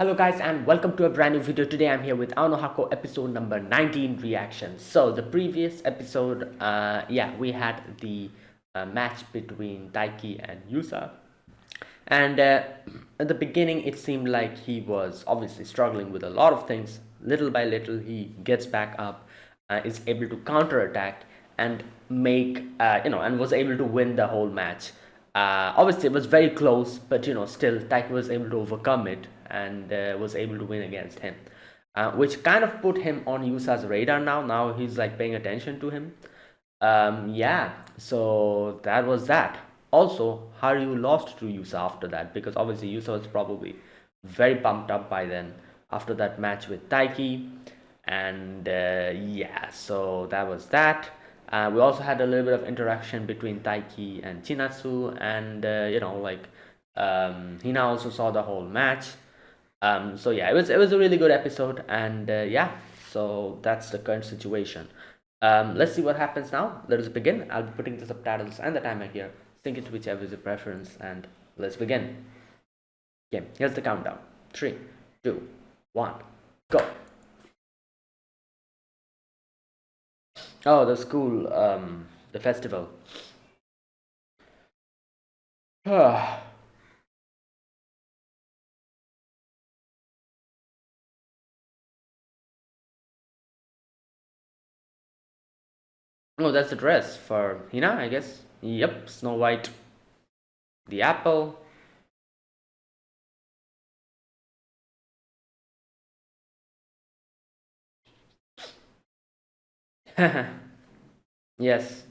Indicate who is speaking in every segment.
Speaker 1: Hello guys and welcome to a brand new video. Today I'm here with Hako episode number 19 reaction. So the previous episode, we had the match between Taiki and Yusa. And at the beginning it seemed like he was obviously struggling with a lot of things. Little by little he gets back up, is able to counterattack and and was able to win the whole match. Obviously, it was very close, but still, Taiki was able to overcome it and was able to win against him, which kind of put him on Yusa's radar now. Now he's like paying attention to him. So that was that. Also, Haryu lost to Yusa after that because obviously Yusa was probably very pumped up by then after that match with Taiki. And so that was that. We also had a little bit of interaction between Taiki and Chinatsu, and Hina also saw the whole match. It was a really good episode, and so that's the current situation. Let's see what happens now. Let us begin. I'll be putting the subtitles and the timer here. Sync it to whichever is your preference, and let's begin. Okay, here's the countdown. 3, 2, 1, go. Oh, the school, the festival. Oh, that's the dress for Hina, I guess. Yep, Snow White. The apple. Yes.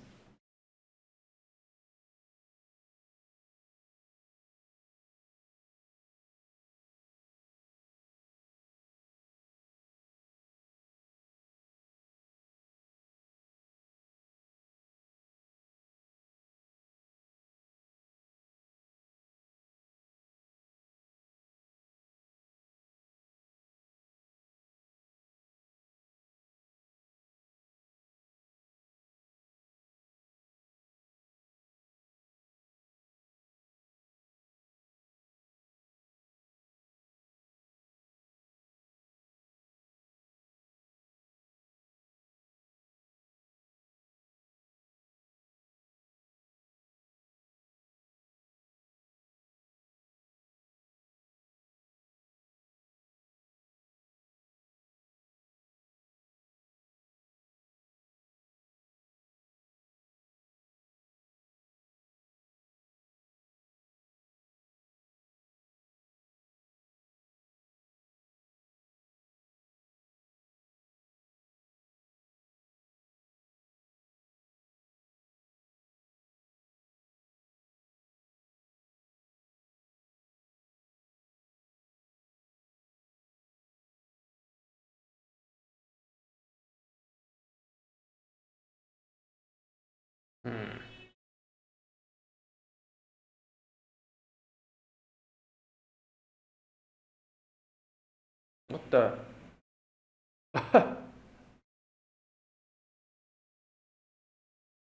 Speaker 1: Hmm. What the?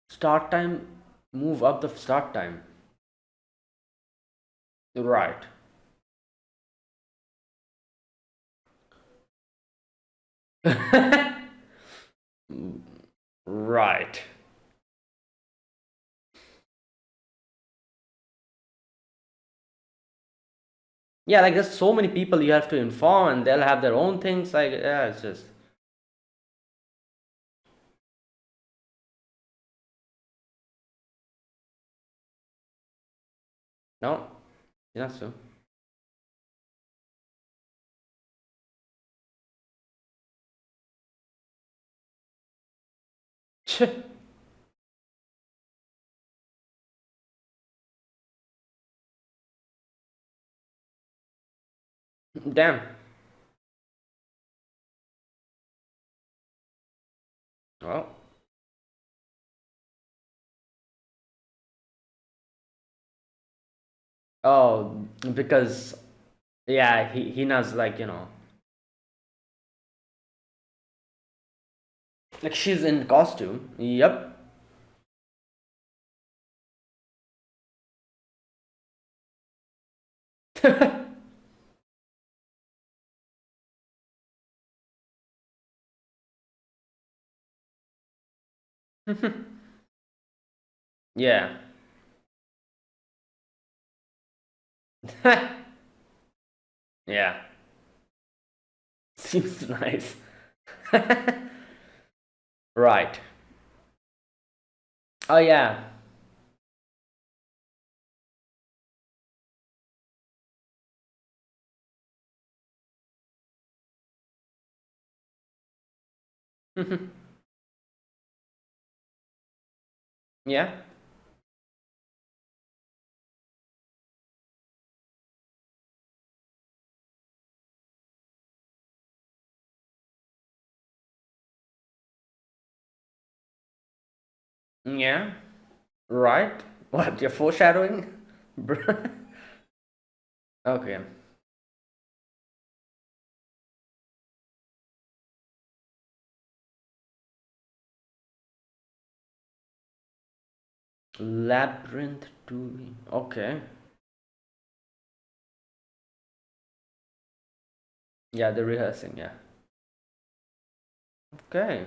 Speaker 1: Start time, move up the start time. Right. Right. Yeah, like there's so many people you have to inform, and they'll have their own things. Like, yeah, it's just no, not so. Damn. Well, oh, because yeah, he knows like she's in costume. Yep. Yeah. Yeah. Seems nice. Right. Oh yeah. Yeah. Yeah. Right. What? You're foreshadowing? Okay. Labyrinth 2. Okay. Yeah, they're rehearsing. Yeah. Okay.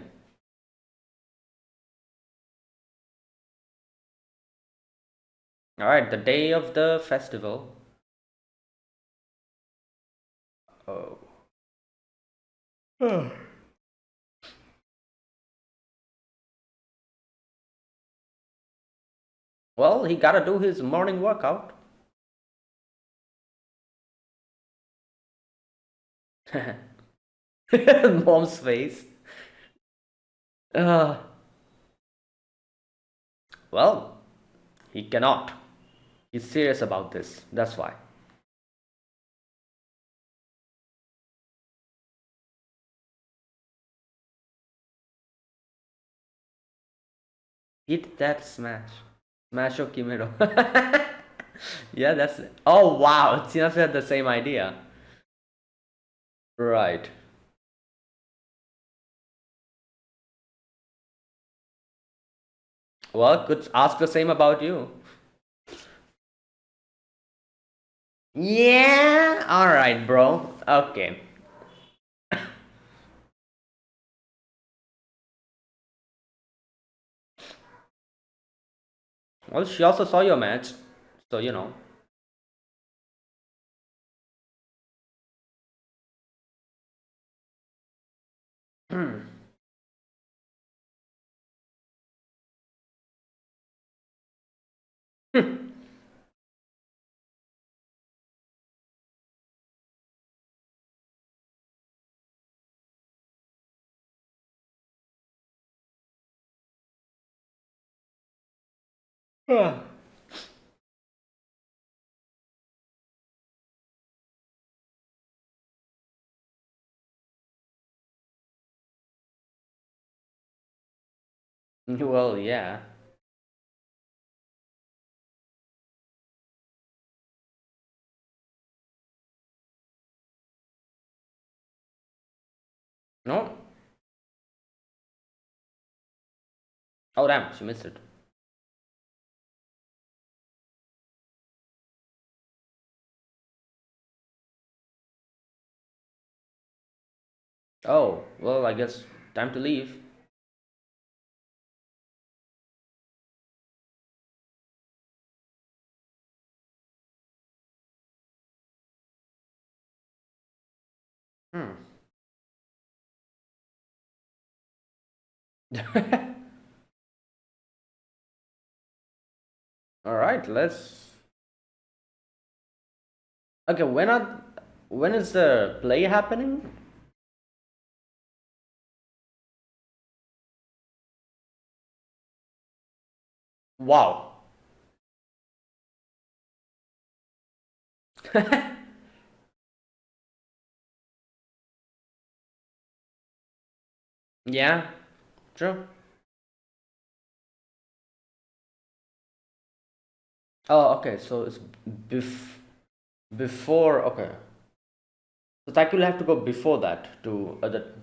Speaker 1: All right. The day of the festival. Oh. Well, he gotta do his morning workout. Mom's face. Uh, well, he cannot. He's serious about this. That's why. Hit that smash. Smash or Kimero. Yeah, that's it. Oh wow, Tina had the same idea. Right. Well, could ask the same about you. Yeah. All right, bro. Okay. Well, she also saw your match, so you know. Well, yeah. No. Oh damn, she missed it. Oh well, I guess time to leave. Hmm. All right, let's. Okay, when is the play happening? Wow. Yeah, true. Oh, okay. So it's bef before. Okay. So Taki will have to go before that to other.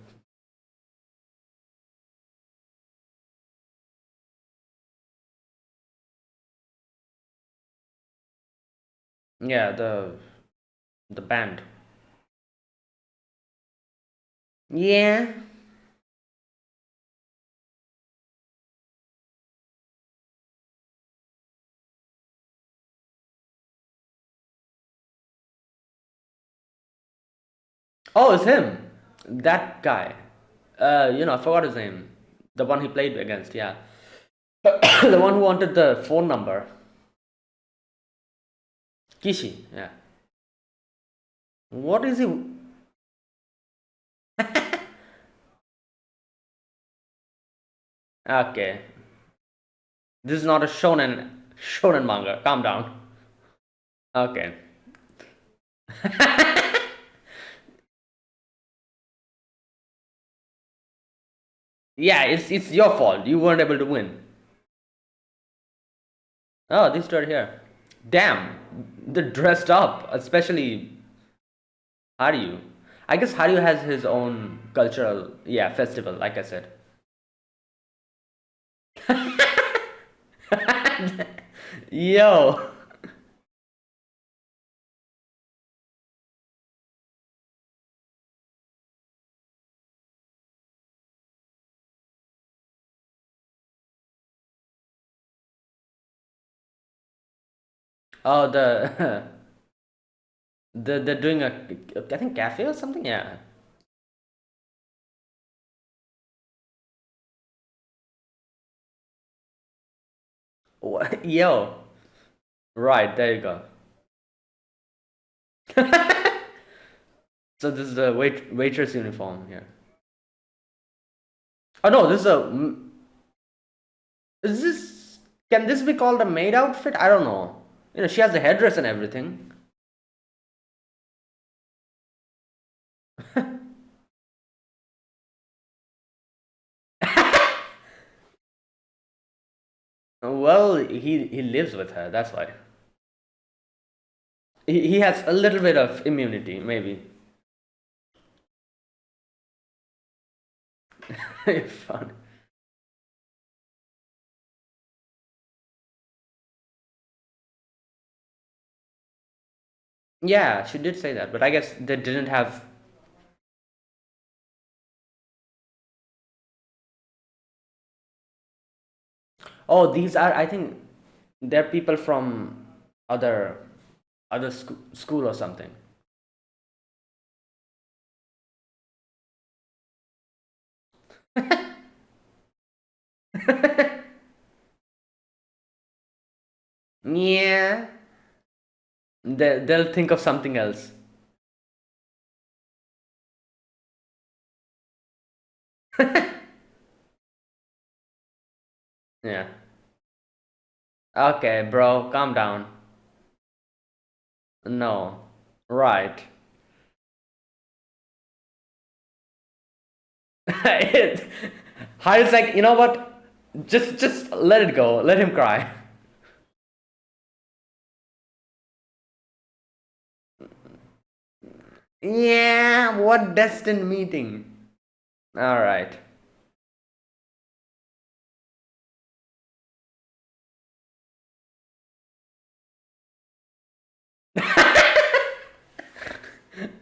Speaker 1: Yeah, the band. Yeah. Oh, it's him. That guy. I forgot his name. The one he played against, yeah. The one who wanted the phone number. Kishi, yeah. What is he? Okay. This is not a shonen manga. Calm down. Okay. Yeah, it's your fault. You weren't able to win. Oh, this two are here. Damn, they're dressed up, especially Haryu. I guess Haryu has his own cultural, yeah, festival, like I said. Yo. Oh, they're doing a, I think, cafe or something. Yeah. Yo. Right, there you go. So this is the waitress uniform here. Oh no, this is a. Is this? Can this be called a maid outfit? I don't know. She has the headdress and everything. Well, he lives with her. That's why. He has a little bit of immunity, maybe. Fun. Yeah, she did say that, but I guess they didn't have. Oh, these are. I think they're people from other school or something. Yeah, they'll think of something else. Yeah. Okay, bro, calm down. No. Right. Harry's like, you know what? Just let it go. Let him cry. Yeah, what destined meeting. All right.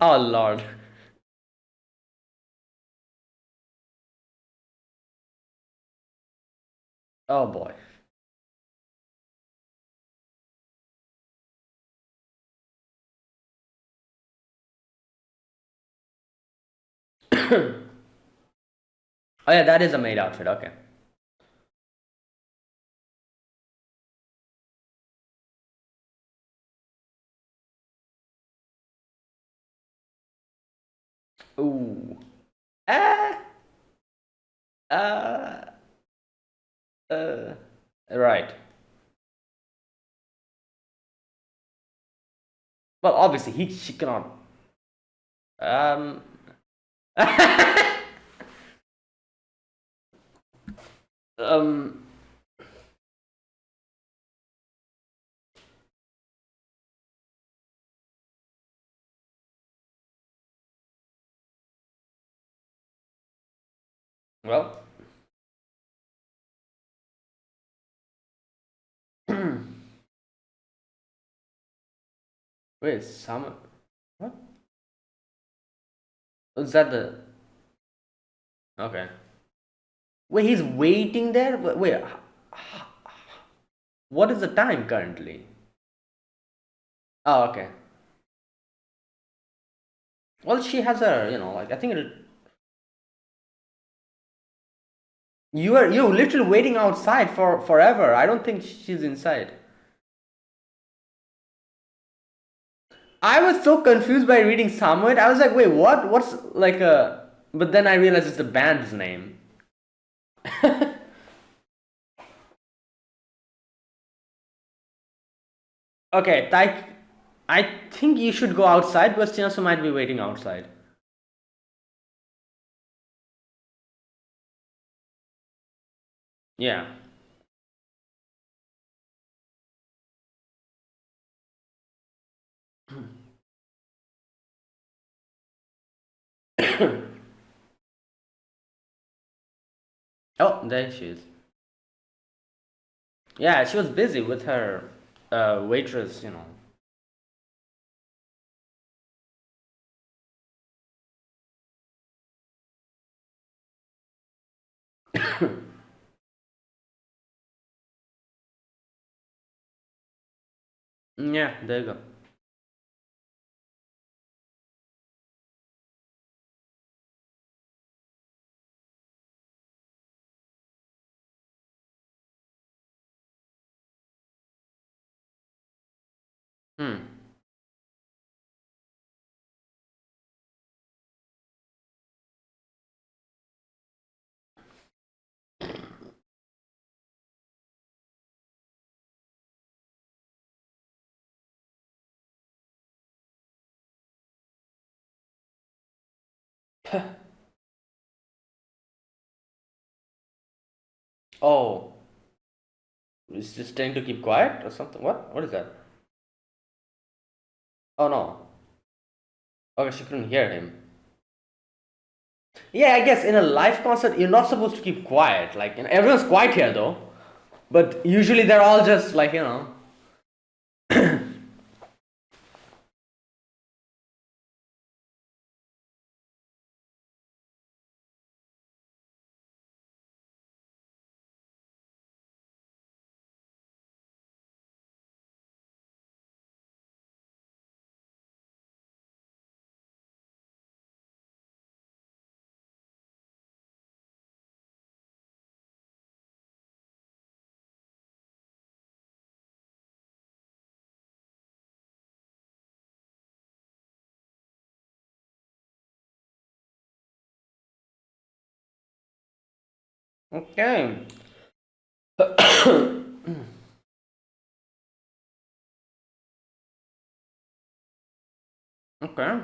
Speaker 1: Oh Lord. Oh boy. Oh yeah, that is a maid outfit. Okay. Ooh. Ah. Uh. Uh. Right. Well, obviously she cannot. Um. um. Well. Wait, summer. What? Is that the? Okay. Wait, he's waiting there. Wait. What is the time currently? Oh, okay. Well, she has a, like, I think you literally waiting outside for forever. I don't think she's inside. I was so confused by reading Samoyed. I was like, wait, what? What's like a? But then I realized it's the band's name. Okay, I think you should go outside because Chinasu might be waiting outside. Yeah. Oh, there she is. Yeah, she was busy with her waitress. Yeah, there you go. Oh, is just trying to keep quiet or something? What? What is that? Oh no. Okay, she couldn't hear him. Yeah, I guess in a live concert you're not supposed to keep quiet. Like, everyone's quiet here though, but usually they're all just like. Okay. Okay.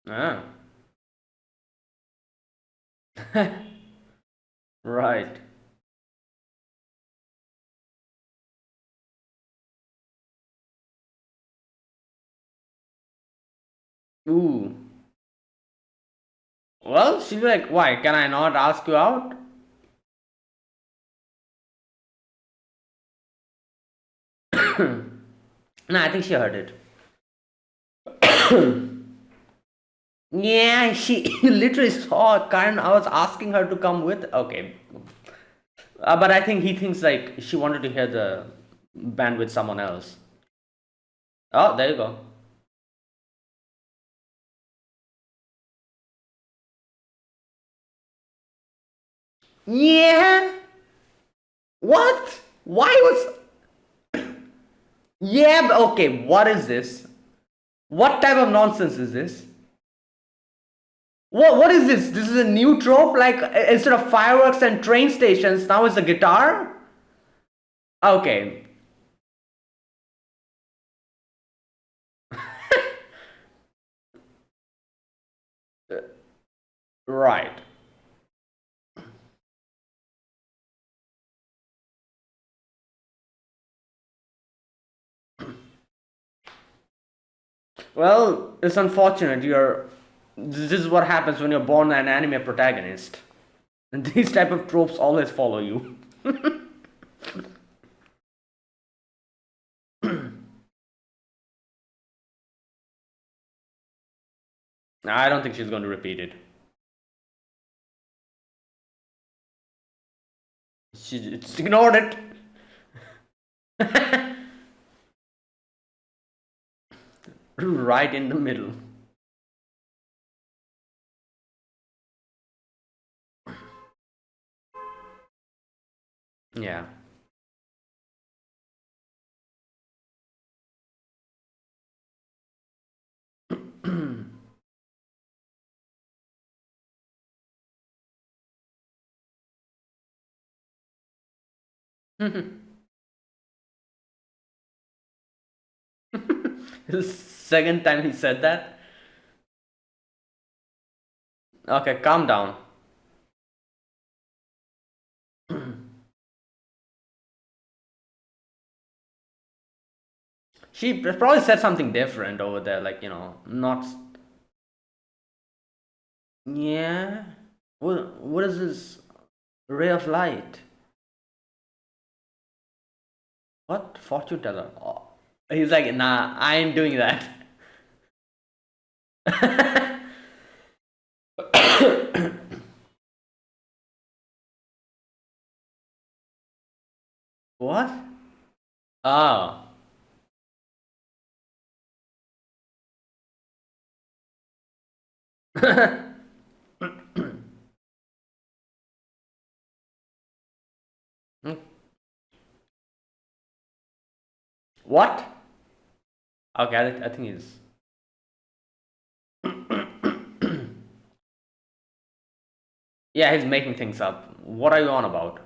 Speaker 1: Yeah. Right. Ooh. Well, she'll be like, why? Can I not ask you out? No, I think she heard it. Yeah, she literally saw Karen. I was asking her to come with. Okay. But I think he thinks like she wanted to hear the band with someone else. Oh, there you go. Yeah. What? Why was. Yeah, okay, what is this? What type of nonsense is this? What is this? This is a new trope? Like, instead of fireworks and train stations, now it's a guitar? Okay. Right. Well, it's unfortunate. This is what happens when you're born an anime protagonist. And these type of tropes always follow you. I don't think she's going to repeat it. She just ignored it. right in the middle. Yeah. The second time he said that. Okay, calm down. She probably said something different over there, like, not. Yeah. What is this ray of light? What fortune teller? Oh. He's like, nah, I ain't doing that. What? Oh. What? Okay, I think he's. Yeah, he's making things up. What are you on about?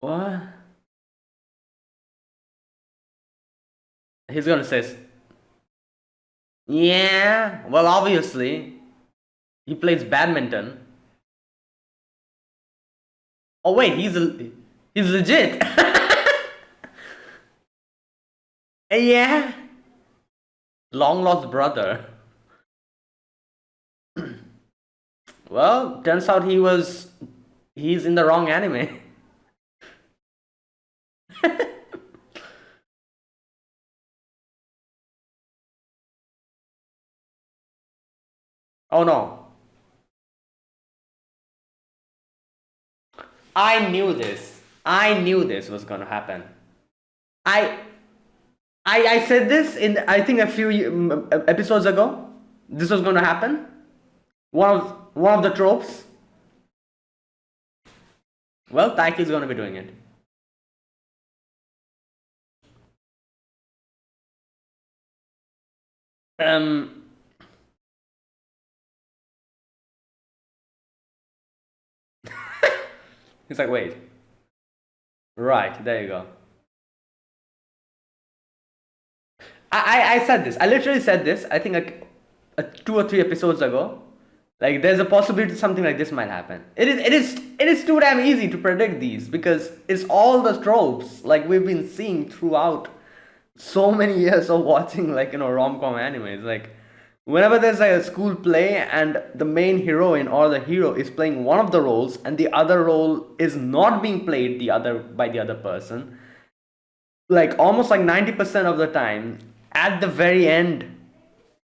Speaker 1: What? He's gonna say, yeah, well, obviously, he plays badminton. Oh, wait, he's legit. Yeah, long lost brother. Well, turns out he's in the wrong anime. Oh no. I knew this. I knew this was gonna happen. I I said this in, I think, a few episodes ago. This was gonna happen. One of the tropes. Well, Taiki is gonna be doing it. Um. He's like, wait. Right, there you go. I said this. I literally said this. I think like 2 or 3 episodes ago. Like, there's a possibility something like this might happen. It is too damn easy to predict these because it's all the tropes like we've been seeing throughout so many years of watching, like, rom-com animes. Like, whenever there's like a school play and the main heroine or the hero is playing one of the roles and the other role is not being played by the other person, like almost like 90% of the time, at the very end,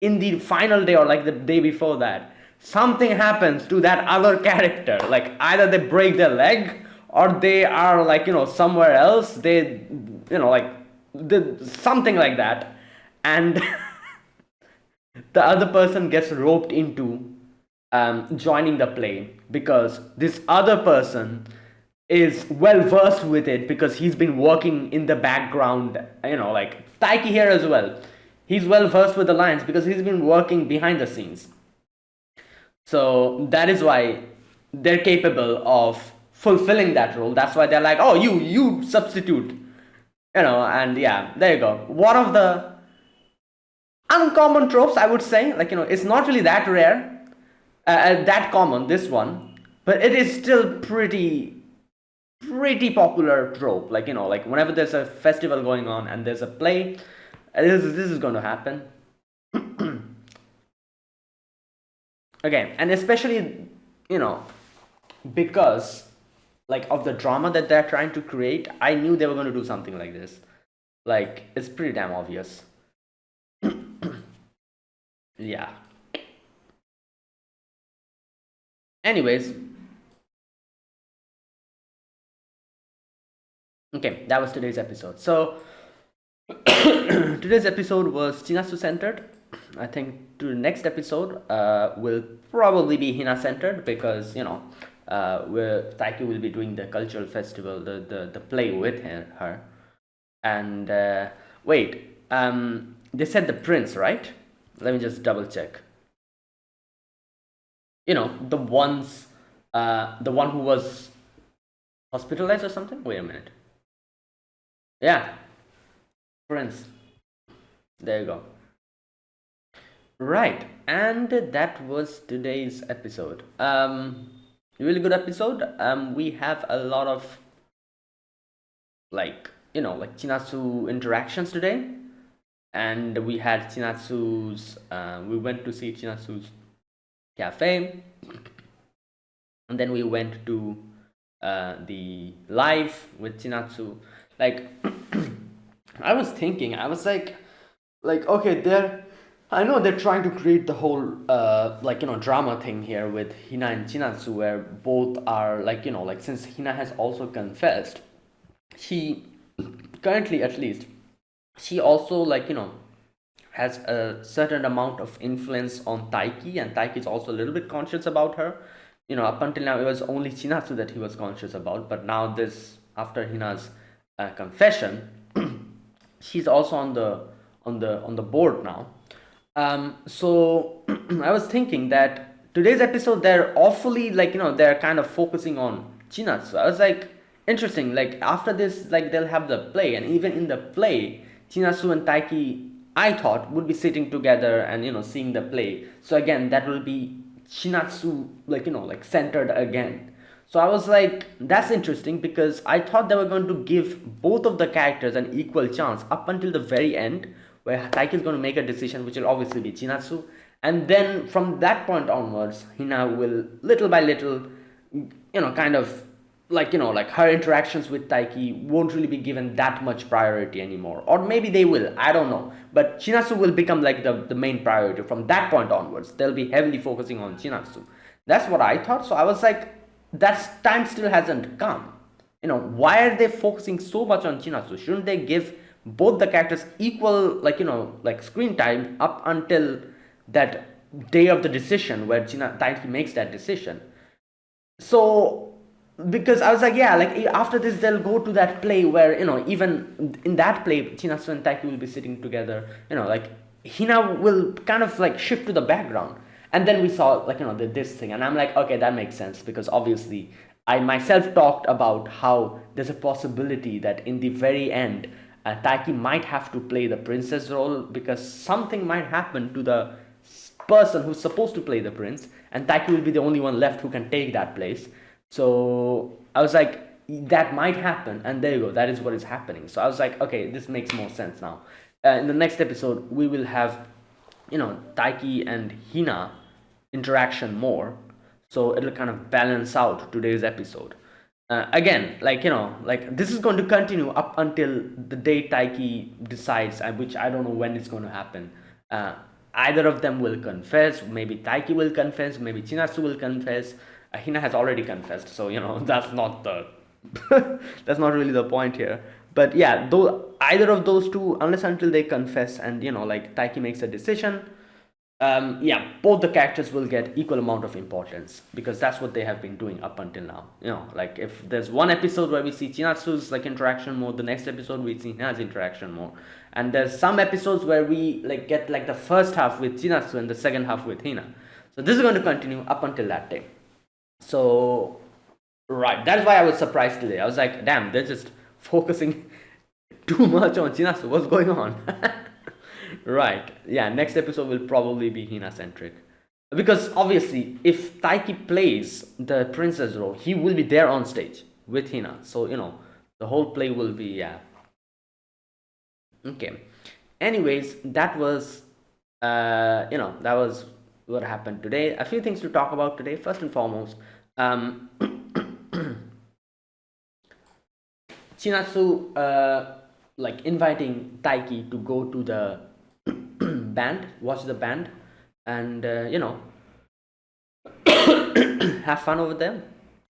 Speaker 1: in the final day or like the day before that, something happens to that other character. Like, either they break their leg or they are, like, somewhere else. They, like, something like that. And the other person gets roped into joining the play because this other person is well versed with it because he's been working in the background, like Taiki here as well. He's well versed with the lines because he's been working behind the scenes. So that is why they're capable of fulfilling that role. That's why they're like, oh, you substitute, and yeah, there you go. One of the uncommon tropes, I would say. Like, it's not really that rare, that common, this one, but it is still pretty popular trope. Like, like whenever there's a festival going on and there's a play, this is going to happen. Okay, and especially, because like of the drama that they're trying to create, I knew they were going to do something like this. Like, it's pretty damn obvious. Yeah. Anyways, okay, that was today's episode. So Today's episode was Chinasu centered. I think to the next episode will probably be Hina centered because where Taiki will be doing the cultural festival, the play with her. And wait, they said the prince, right? Let me just double check. The one who was hospitalized or something. Wait a minute. Yeah, prince. There you go. Right, and that was today's episode. Really good episode. We have a lot of like Chinatsu interactions today, and we had Chinatsu's. We went to see Chinatsu's cafe, and then we went to the live with Chinatsu. Like, I was thinking, I was like okay, I know they're trying to create the whole drama thing here with Hina and Chinatsu, where both are like since Hina has also confessed, she currently at least she also has a certain amount of influence on Taiki, and Taiki is also a little bit conscious about her. Up until now it was only Chinatsu that he was conscious about, but now this after Hina's confession, she's also on the board now. So I was thinking that today's episode they're awfully they're kind of focusing on Chinatsu. I was like, interesting. Like after this, like they'll have the play, and even in the play, Chinatsu and Taiki, I thought, would be sitting together and seeing the play. So again, that will be Chinatsu like centered again. So I was like, that's interesting because I thought they were going to give both of the characters an equal chance up until the very end, where Taiki is going to make a decision, which will obviously be Chinatsu. And then from that point onwards, Hina will little by little, kind of like her interactions with Taiki won't really be given that much priority anymore. Or maybe they will, I don't know. But Chinatsu will become like the main priority. From that point onwards, they'll be heavily focusing on Chinatsu. That's what I thought. So I was like, that time still hasn't come. Why are they focusing so much on Chinatsu? Shouldn't they give both the characters equal like screen time up until that day of the decision where Taiki makes that decision? So because I was like, yeah, like after this they'll go to that play where even in that play Chinatsu and Taiki will be sitting together, like Hina will kind of like shift to the background. And then we saw this thing, and I'm like, okay, that makes sense, because obviously I myself talked about how there's a possibility that in the very end Taiki might have to play the princess role, because something might happen to the person who's supposed to play the prince, and Taiki will be the only one left who can take that place. So I was like, that might happen, and there you go, that is what is happening. So I was like, okay, this makes more sense now. In the next episode we will have Taiki and Hina interaction more, so it'll kind of balance out today's episode. Again, like this is going to continue up until the day Taiki decides, which I don't know when it's going to happen. Either of them will confess. Maybe Taiki will confess. Maybe Chinatsu will confess. Hina has already confessed, so that's not the that's not really the point here. But yeah, though either of those two, unless until they confess and like Taiki makes a decision, yeah, both the characters will get equal amount of importance, because that's what they have been doing up until now. Like if there's one episode where we see Chinatsu's like interaction more, the next episode we see Hina's interaction more, and there's some episodes where we like get like the first half with Chinatsu and the second half with Hina. So this is going to continue up until that day. So right, that's why I was surprised today. I was like, damn, they're just focusing too much on Chinatsu. What's going on? Right. Yeah, next episode will probably be Hina centric. Because obviously, if Taiki plays the princess role, he will be there on stage with Hina. So, the whole play will be, yeah. Okay. Anyways, that was, that was what happened today. A few things to talk about today. First and foremost, Chinatsu, like inviting Taiki to go to the band, watch the band, and have fun over there.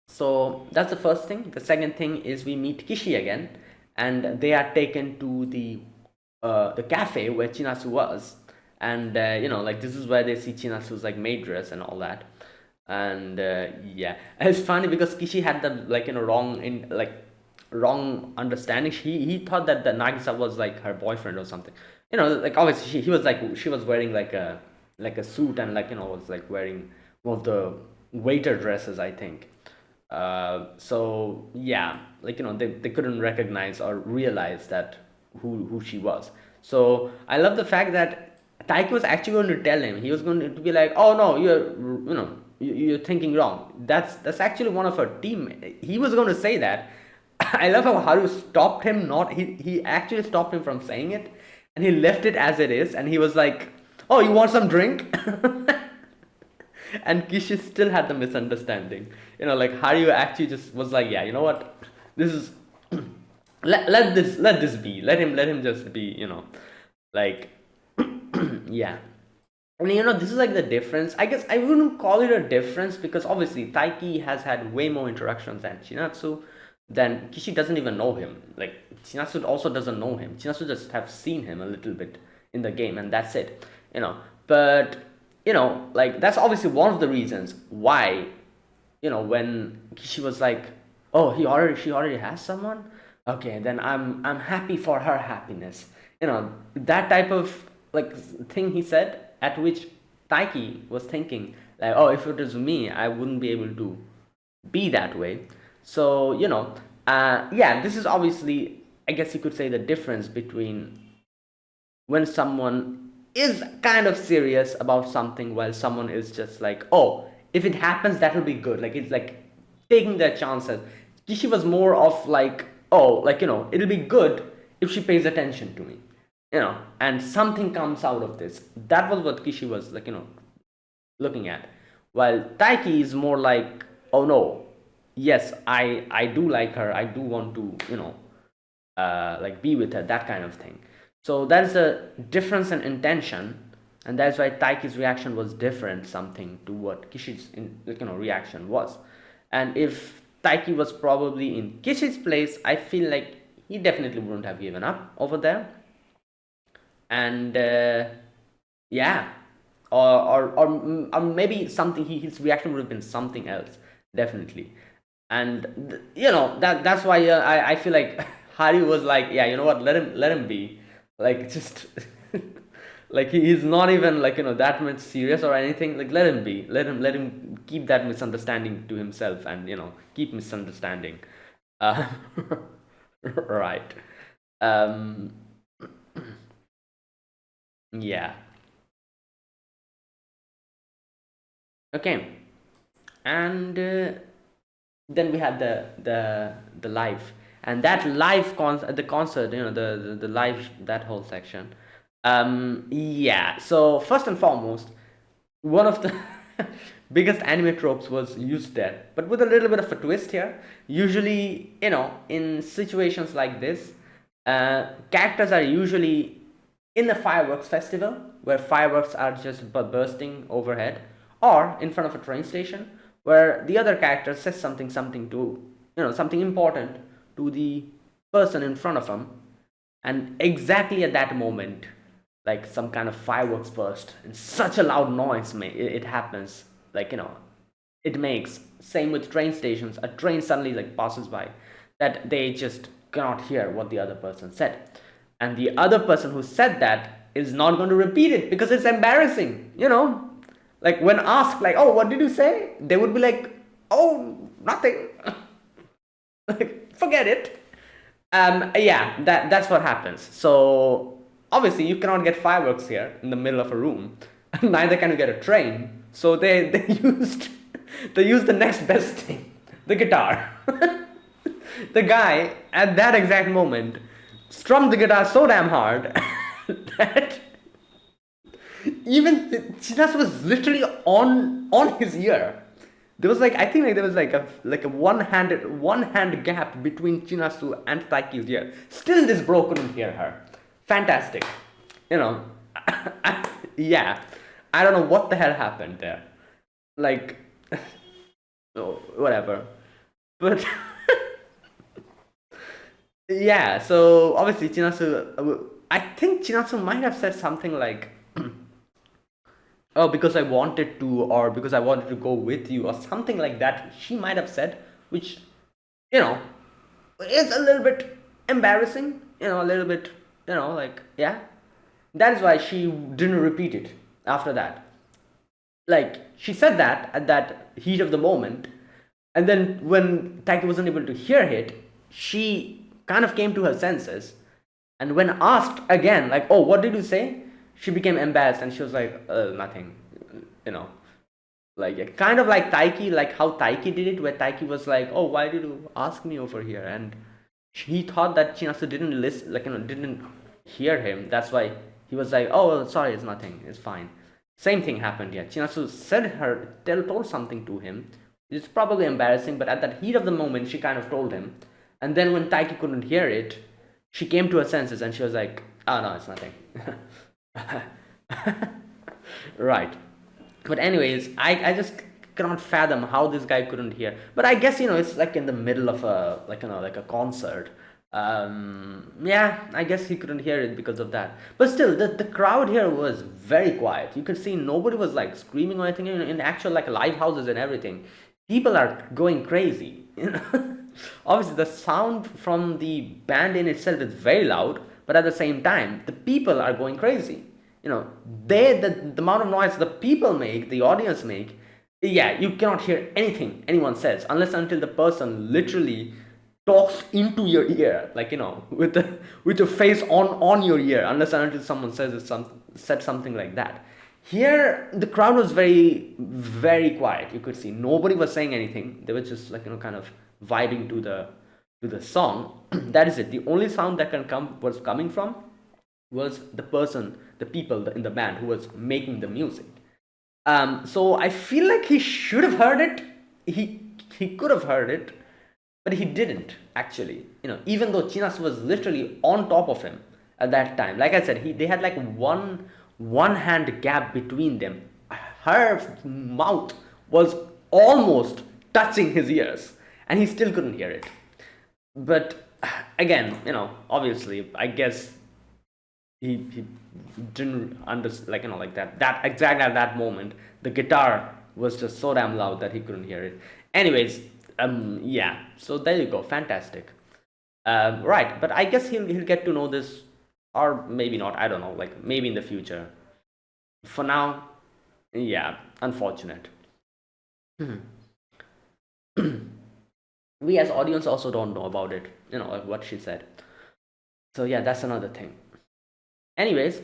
Speaker 1: So that's the first thing. The second thing is we meet Kishi again, and they are taken to the the cafe where Chinasu was, and like this is where they see Chinasu's like maid dress and all that. And yeah, and it's funny because Kishi had the like wrong understanding. He thought that the Nagisa was like her boyfriend or something. Like obviously he was like she was wearing like a suit, and was like wearing one of the waiter dresses, I think. So yeah, they couldn't recognize or realize that who she was. So I love the fact that Taiki was actually going to tell him. He was going to be like, "Oh no, you're thinking wrong. That's actually one of her team." He was going to say that. I love how Haru stopped him. Not he actually stopped him from saying it, and he left it as it is. And he was like, "Oh, you want some drink?" And Kishi still had the misunderstanding. Like Haru actually just was like, "Yeah, you know what? This is let this be. Let him just be. Like yeah." And this is like the difference. I guess I wouldn't call it a difference because obviously Taiki has had way more interactions than Chinatsu. Then Kishi doesn't even know him. Like Chinatsu also doesn't know him. Chinatsu just have seen him a little bit in the game, and that's it. But like that's obviously one of the reasons why when Kishi was like, "Oh, she already has someone. Okay, then I'm happy for her happiness." That type of like thing he said, at which Taiki was thinking like, "Oh, if it was me, I wouldn't be able to be that way." So yeah, this is obviously, I guess you could say, the difference between when someone is kind of serious about something while someone is just like, "Oh, if it happens, that will be good." Like it's like taking their chances. Kishi was more of like, "Oh, like it'll be good if she pays attention to me, and something comes out of this." That was what Kishi was like, looking at. While Taiki is more like, "Oh no, yes, I do like her. I do want to like be with her," that kind of thing. So that's the difference in intention, and that's why Taiki's reaction was different, something to what Kishi's reaction was. And if Taiki was probably in Kishi's place, I feel like he definitely wouldn't have given up over there. And yeah, or maybe something, his reaction would have been something else, definitely. And that's why I feel like Hari was like, "Yeah, you know what, let him be, like just like he's not even like that much serious or anything. Like let him be, let him keep that misunderstanding to himself, and keep misunderstanding." uh, right. um yeah. Okay. And then we had the live, and that the concert, the live, that whole section. Yeah, so first and foremost, one of the biggest anime tropes was used there, but with a little bit of a twist here. Usually, in situations like this, characters are usually in a fireworks festival where fireworks are just bursting overhead, or in front of a train station where the other character says something to something important to the person in front of him, and exactly at that moment, like some kind of fireworks burst and such a loud noise it happens, like it makes, same with train stations, a train suddenly like passes by, that they just cannot hear what the other person said, and the other person who said that is not going to repeat it because it's embarrassing. Like when asked like, "Oh, what did you say?" they would be like, "Oh, nothing." Like forget it. Yeah, that's what happens. So obviously you cannot get fireworks here in the middle of a room. Neither can you get a train. So they used they used the next best thing, the guitar. The guy at that exact moment strummed the guitar so damn hard that even Chinas was literally on his ear. There was like, I think like there was like a one hand gap between Chinasu and Taiki's ear. Still this bro couldn't hear her. Fantastic. You know. Yeah. I don't know what the hell happened there. Like oh, whatever. But yeah, so obviously Chinasu I think Chinatsu might have said something like, "Oh, because I wanted to," or "because I wanted to go with you," or something like that. She might have said, which you know is a little bit embarrassing. A little bit. Like yeah. That is why she didn't repeat it after that. Like she said that at that heat of the moment, and then when Taiki wasn't able to hear it, she kind of came to her senses, and when asked again, like, "Oh, what did you say?" She became embarrassed and she was like, "Nothing," you know, like kind of like Taiki, like how Taiki did it, where Taiki was like, "Oh, why did you ask me over here?" And he thought that Chinasu didn't listen, like didn't hear him. That's why he was like, "Oh, sorry, it's nothing, it's fine." Same thing happened here. Chinasu told something to him. It's probably embarrassing, but at that heat of the moment, she kind of told him. And then when Taiki couldn't hear it, she came to her senses and she was like, "Oh no, it's nothing." Right. But anyways, I just cannot fathom how this guy couldn't hear. But I guess it's like in the middle of a like a concert. Yeah, I guess he couldn't hear it because of that. But still, the crowd here was very quiet. You could see nobody was like screaming or anything. In actual like live houses and everything, people are going crazy. Obviously, the sound from the band in itself is very loud, but at the same time, the people are going crazy. The amount of noise the people make, the audience make, yeah, you cannot hear anything anyone says unless until the person literally talks into your ear, like with your face on your ear, unless until someone said something like that. Here the crowd was very very quiet. You could see nobody was saying anything. They were just like kind of vibing to the song. That is it. The only sound that was coming from was the people in the band who was making the music. So I feel like he should have heard it. He could have heard it, but he didn't actually. Even though Chinas was literally on top of him at that time. Like I said, they had like one hand gap between them. Her mouth was almost touching his ears, and he still couldn't hear it. But again, obviously, I guess he didn't understand, like that exactly at that moment the guitar was just so damn loud that he couldn't hear it. Anyways, yeah, so there you go, fantastic. Right, but I guess he'll get to know this, or maybe not, I don't know, like maybe in the future. For now, yeah, unfortunate. We as audience also don't know about it, like what she said. So yeah, that's another thing. Anyways,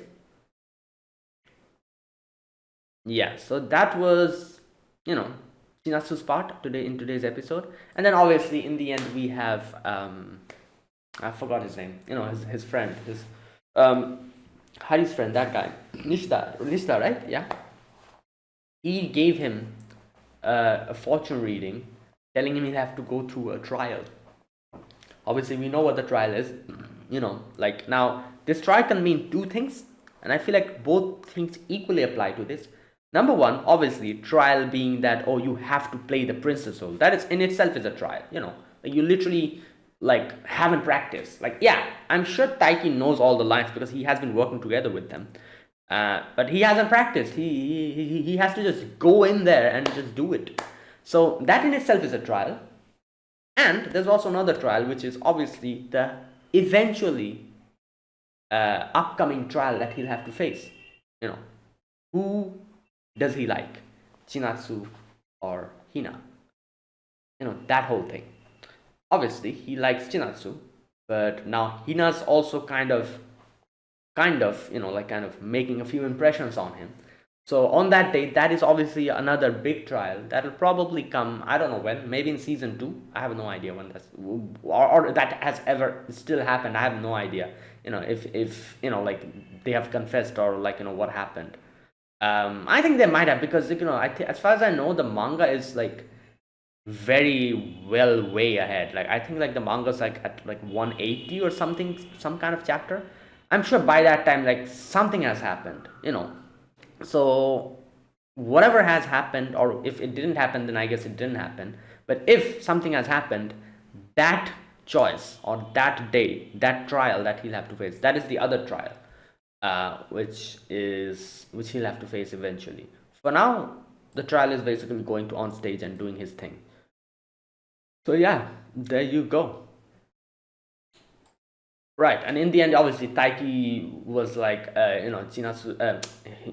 Speaker 1: yeah, so that was Shinatsu's part today in today's episode. And then obviously in the end we have I forgot his name, his friend, his Hari's friend, that guy, Nishita, right? Yeah, he gave him a fortune reading telling him he'll have to go through a trial. Obviously we know what the trial is. Like now this trial can mean two things, and I feel like both things equally apply to this. Number one, obviously, trial being that, oh, you have to play the princess role. That is in itself is a trial. Like you literally like haven't practiced. Like yeah, I'm sure Taiki knows all the lines because he has been working together with them, but he hasn't practiced. He has to just go in there and just do it. So that in itself is a trial. And there's also another trial, which is obviously the eventually upcoming trial that he'll have to face. Who does he like, Chinatsu or Hina? That whole thing. Obviously, he likes Chinatsu, but now Hina's also kind of, making a few impressions on him. So on that day, that is obviously another big trial that will probably come. I don't know when. Maybe in season 2. I have no idea when that's or that has ever still happened. I have no idea. If like they have confessed or like what happened. I think they might have because as far as I know, the manga is like very well way ahead. Like I think like the manga's like at like 180 or something, some kind of chapter. I'm sure by that time like something has happened. So whatever has happened, or if it didn't happen, then I guess it didn't happen. But if something has happened, that choice, or that day, that trial that he'll have to face. That is the other trial, which he'll have to face eventually. For now, the trial is basically going to on stage and doing his thing. So yeah, there you go. Right, and in the end, obviously, Taiki was like,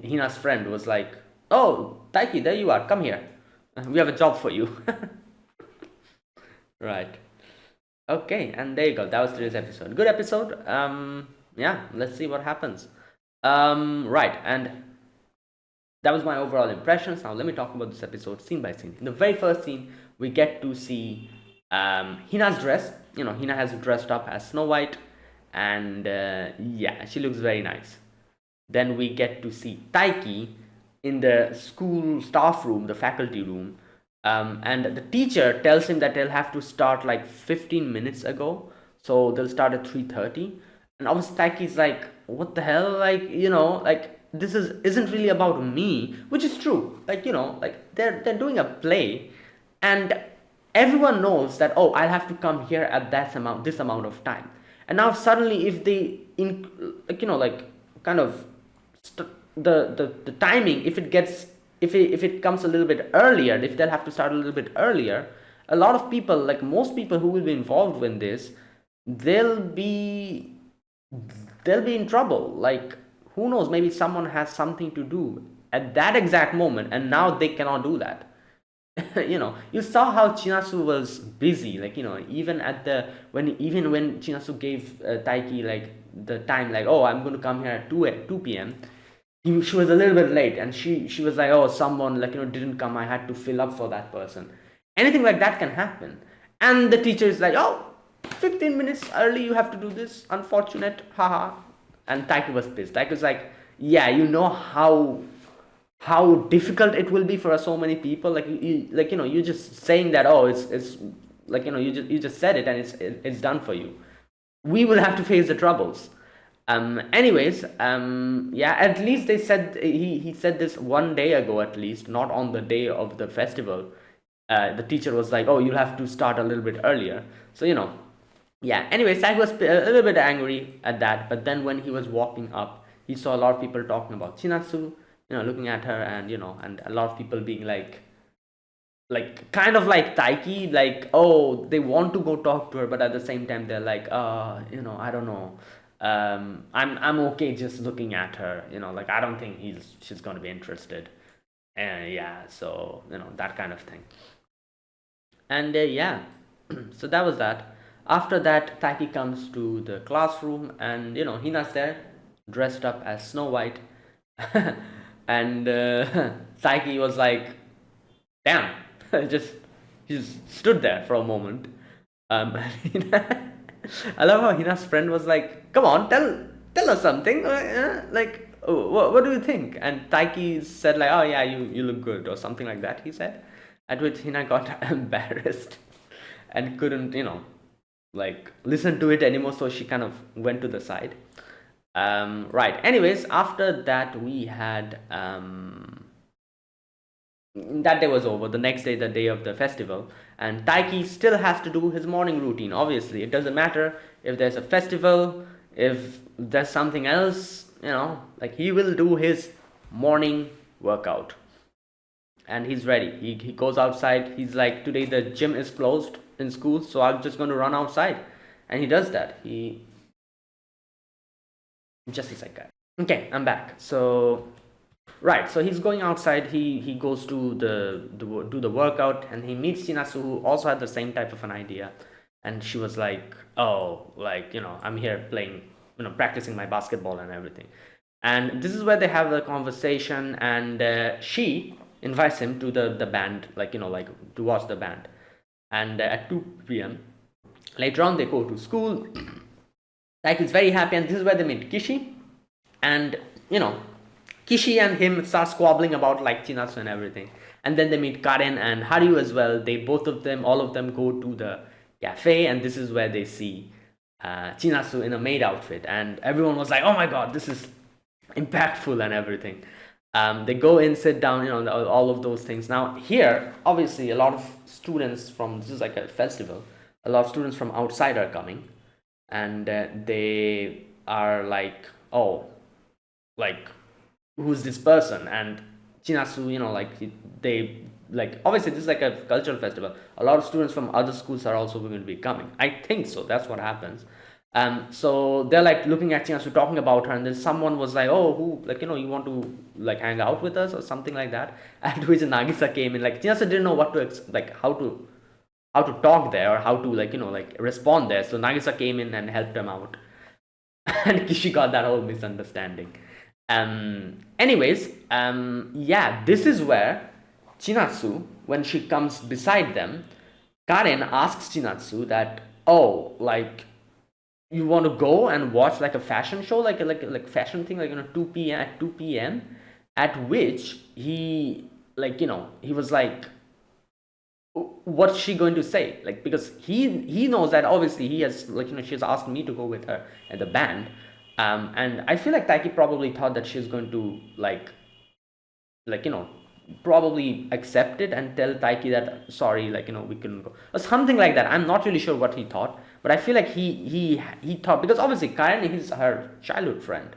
Speaker 1: Hina's friend was like, "Oh, Taiki, there you are. Come here. We have a job for you." Right. Okay, and there you go. That was today's episode. Good episode. Yeah, let's see what happens. Right, and that was my overall impressions. Now let me talk about this episode scene by scene. In the very first scene, we get to see Hina's dress. Hina has dressed up as Snow White, and yeah, she looks very nice. Then we get to see Taiki in the school staff room, the faculty room, and the teacher tells him that they'll have to start like 15 minutes ago, so they'll start at 3:30. And obviously Taiki's like, what the hell, like, like, this isn't really about me, which is true. Like, like, they're doing a play, and everyone knows that, oh, I'll have to come here at this amount of time. And now suddenly, if they kind of the timing, if it comes a little bit earlier, if they'll have to start a little bit earlier, a lot of people, like most people who will be involved in this, they'll be in trouble. Like, who knows, maybe someone has something to do at that exact moment, and now they cannot do that. You saw how Chinasu was busy, like, even when Chinasu gave Taiki like the time, like, oh, I'm going to come here at 2 p.m. She was a little bit late, and she was like, oh, someone, like, didn't come, I had to fill up for that person. Anything like that can happen, and the teacher is like, oh, 15 minutes early, you have to do this, unfortunate, haha. And Taiki was pissed. Taiki was like, yeah, how difficult it will be for so many people. Like, you're just saying that, oh, it's like, you just said it, and it's done for you. We will have to face the troubles. Anyways, yeah, at least they said, he said this 1 day ago, at least, not on the day of the festival. The teacher was like, oh, you'll have to start a little bit earlier. So, yeah, anyway, Sag was a little bit angry at that, but then when he was walking up, he saw a lot of people talking about Chinatsu, looking at her, and and a lot of people being like kind of like Taiki, like, oh, they want to go talk to her, but at the same time they're like, I don't know, I'm okay just looking at her, like, I don't think she's going to be interested, and yeah, so that kind of thing. And yeah, so that was that. After that, Taiki comes to the classroom, and Hina's there, dressed up as Snow White. And Taiki was like, damn, he just stood there for a moment. I love how Hina's friend was like, come on, tell us something, like, oh, what do you think? And Taiki said like, oh yeah, you look good, or something like that, he said. At which Hina got embarrassed and couldn't like listen to it anymore, so she kind of went to the side. Right, anyways, after that we had that day was over. The next day, the day of the festival, and Taiki still has to do his morning routine. Obviously, it doesn't matter if there's a festival, if there's something else, like, he will do his morning workout, and he's ready. He goes outside. He's like, today the gym is closed in school, so I'm just going to run outside, and he does that. Just a second. Okay, I'm back. So right, so he's going outside. He goes to do the workout, and he meets Shinasu, who also had the same type of an idea. And she was like, oh, like, I'm here playing, practicing my basketball and everything. And this is where they have the conversation, and she invites him to the band, like, like, to watch the band. And at 2 p.m. later on, they go to school. Like, he's very happy, and this is where they meet Kishi. And Kishi and him start squabbling about, like, Chinatsu and everything. And then they meet Karen and Haryu as well. All of them go to the cafe, and this is where they see Chinatsu in a maid outfit. And everyone was like, oh my god, this is impactful and everything. They go in, sit down, all of those things. Now here, obviously, a lot of students this is like a festival. a lot of students from outside are coming, and they are like, oh, like, who's this person? And Chinasu, like, they, like, obviously this is like a cultural festival. A lot of students from other schools are also going to be coming. I think so. That's what happens. So they're like looking at Chinasu, talking about her, and then someone was like, "Oh, who, like, you want to like hang out with us or something like that?" At which Nagisa came in. Like, Chinasu didn't know what to like how to talk there, or how to, like, like, respond there. So Nagisa came in and helped him out, and Kishi got that whole misunderstanding. Anyways, yeah, this is where Chinatsu, when she comes beside them, Karen asks Chinatsu that, oh, like, you want to go and watch like a fashion show, like fashion thing, like, 2 p.m. at 2 p.m. At which he, like, he was like, what's she going to say? Like, because he knows that obviously he has, like, she's asked me to go with her at the band. And I feel like Taiki probably thought that she's going to like probably accept it and tell Taiki that, sorry, like, we couldn't go, or something like that. I'm not really sure what he thought, but I feel like he thought, because obviously Karen is her childhood friend,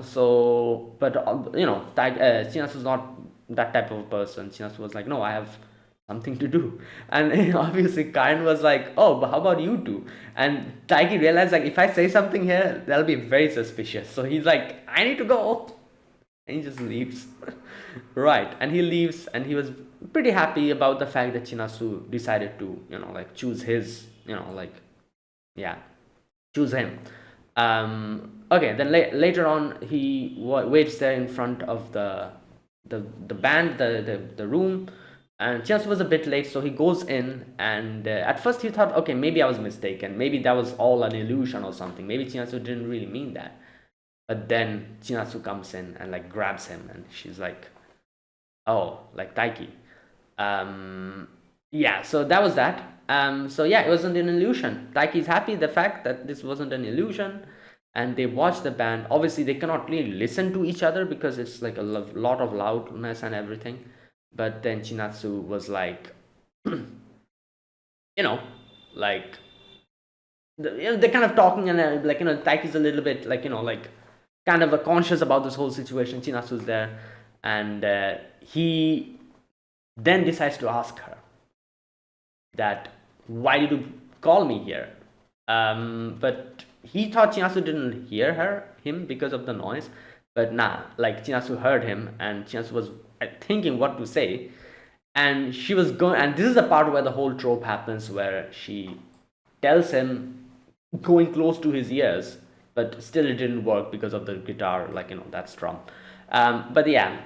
Speaker 1: so, but Chinasu is not that type of person. Chinasu was like, no, I have something to do. And obviously Karen was like, oh, but how about you two? And Taiki realized, like, if I say something here, that'll be very suspicious. So he's like, I need to go. And he just leaves. Right. And he leaves, and he was pretty happy about the fact that Chinasu decided to, like, choose his, like, yeah, choose him. Okay, then later on, he waits there in front of the band, the room, and Chinasu was a bit late, so he goes in, and at first he thought, okay, maybe I was mistaken, maybe that was all an illusion or something, maybe Chinasu didn't really mean that. But then Chinasu comes in and, like, grabs him, and she's like, oh, like, Taiki. Yeah, so that was that. So yeah, it wasn't an illusion. Taiki's happy the fact that this wasn't an illusion, and they watch the band. Obviously, they cannot really listen to each other because it's like a lot of loudness and everything. But then Chinatsu was like, like, they're kind of talking, and like, Taiki's a little bit like, like, kind of conscious about this whole situation. Chinatsu's there, and he then decides to ask her that, why did you call me here? But he thought Chinasu didn't hear him because of the noise. But nah, like, Chinasu heard him, and Chinasu was thinking what to say. And she was going, and this is the part where the whole trope happens, where she tells him, going close to his ears, but still it didn't work because of the guitar, like, that strum. But yeah,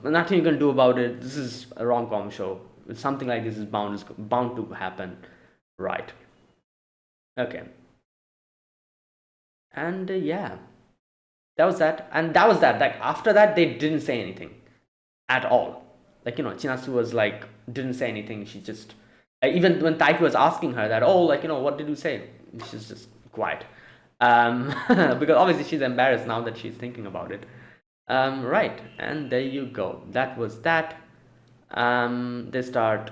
Speaker 1: nothing you can do about it. This is a rom-com show. Something like this is bound to happen, right? Okay. And yeah, that was that, and that was that. Like, after that, they didn't say anything at all. Like, Chinasu was like, didn't say anything. She just, even when Taiki was asking her that, oh, like, what did you say? She's just quiet. Because obviously she's embarrassed now that she's thinking about it. Right, and there you go. That was that. They start,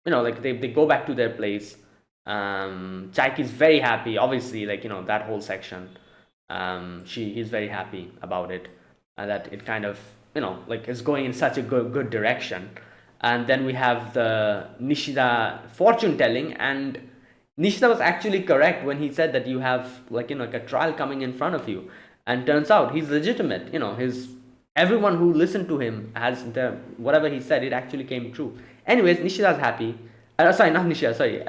Speaker 1: like, they go back to their place. Chaiki's very happy, obviously, like, that whole section. He's very happy about it, that it kind of, like, is going in such a good direction. And then we have the Nishida fortune telling, and Nishida was actually correct when he said that you have, like, like, a trial coming in front of you, and turns out he's legitimate. Everyone who listened to him has whatever he said, it actually came true. Anyways, Nishida's happy. Sorry, not Nishida. Sorry.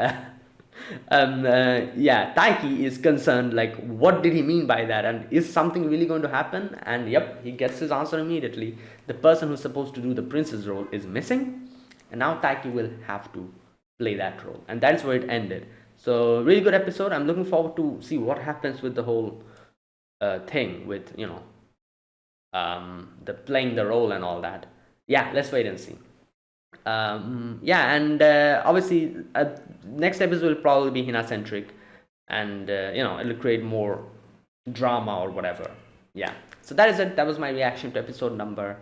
Speaker 1: Yeah, Taiki is concerned, like, what did he mean by that, and is something really going to happen? And yep, he gets his answer immediately. The person who's supposed to do the prince's role is missing, and now Taiki will have to play that role, and that's where it ended. So really good episode. I'm looking forward to see what happens with the whole thing with, the playing the role and all that. Yeah, let's wait and see. Yeah, and obviously next episode will probably be Hina centric, and it'll create more drama or whatever. Yeah, so that is it. That was my reaction to episode number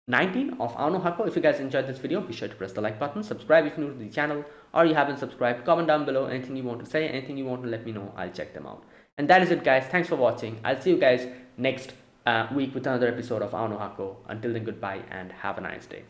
Speaker 1: 19 of Hako. If you guys enjoyed this video, be sure to press the like button, subscribe if you're new to the channel, or you haven't subscribed. Comment down below anything you want to say, anything you want to let me know. I'll check them out. And that is it, guys. Thanks for watching. I'll see you guys next week with another episode of Hako. Until then, goodbye and have a nice day.